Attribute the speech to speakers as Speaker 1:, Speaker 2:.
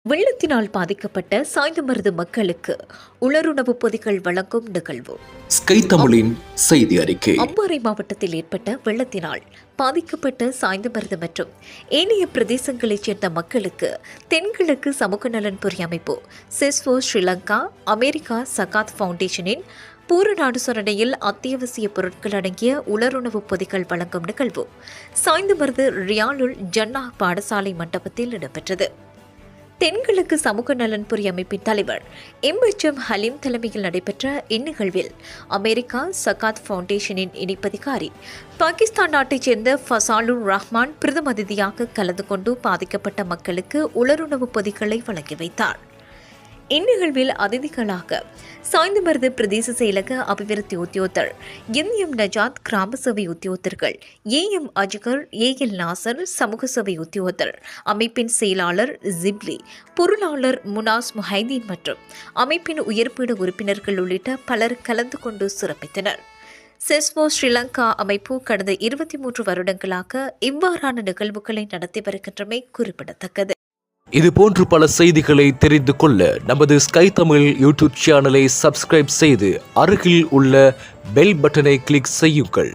Speaker 1: வெள்ளத்தினால் பாதிக்கப்பட்ட சாய்ந்தமருது மக்களுக்கு உலருணவு பொதிகள் வழங்கும் நிகழ்வு.
Speaker 2: ஸ்கை தமிழின் செய்தி அறிக்கை.
Speaker 1: அம்பாறை மாவட்டத்தில் ஏற்பட்ட வெள்ளத்தினால் பாதிக்கப்பட்ட சாய்ந்தமருது மற்றும் ஏனைய பிரதேசங்களைச் சேர்ந்த மக்களுக்கு தென்கிழக்கு சமூக நலன் பொறி அமைப்பு செஸ்வோ ஸ்ரீலங்கா அமெரிக்கா சகாத் ஃபவுண்டேஷனின் பூரணாடு சரணையில் அத்தியாவசிய பொருட்கள் அடங்கிய உலருணவு பொதிகள் வழங்கும் நிகழ்வு சாய்ந்தமருது ரியாலுல் ஜன்னா பாடசாலை மண்டபத்தில் இடம்பெற்றது. தென்கிழக்கு சமூக நலன் பொறி அமைப்பின் தலைவர் எம் ஹலீம் தலைமையில் நடைபெற்ற இந்நிகழ்வில் அமெரிக்கா சகாத் ஃபவுண்டேஷனின் இணைப்பதிகாரி பாகிஸ்தான் நாட்டைச் சேர்ந்த ஃபசாலுர் ரஹ்மான் பிரதம அதிதியாக கலந்து கொண்டு பாதிக்கப்பட்ட மக்களுக்கு உலருணவு பொதிகளை வழங்கி வைத்தார். இந்நிகழ்வில் அதிதிகளாக சாய்ந்தமருது பிரதேச செயலக அபிவிருத்தி உத்தியோகத்தர் எம் நஜாத் கிராம சபை உத்தியோகத்தர்கள் ஏஎம் அஜ்கர் ஏஎல் நாசர் சமூக சபை உத்தியோகத்தர் அமைப்பின் செயலாளர் ஜிப்லி பொருளாளர் முனாஸ் முஹைதீன் மற்றும் அமைப்பின் உயர்பீட உறுப்பினர்கள் உள்ளிட்ட பலர் கலந்து கொண்டு சிறப்பித்தனர். செஸ்வோ ஸ்ரீலங்கா அமைப்பு கடந்த 23 வருடங்களாக இவ்வாறான நிகழ்வுகளை நடத்தி வருகின்றமை குறிப்பிடத்தக்கது.
Speaker 2: இதுபோன்று பல செய்திகளை தெரிந்து கொள்ள நமது ஸ்கை தமிழ் யூடியூப் சேனலை சப்ஸ்கிரைப் செய்து அருகில் உள்ள பெல் பட்டனை கிளிக் செய்யுங்கள்.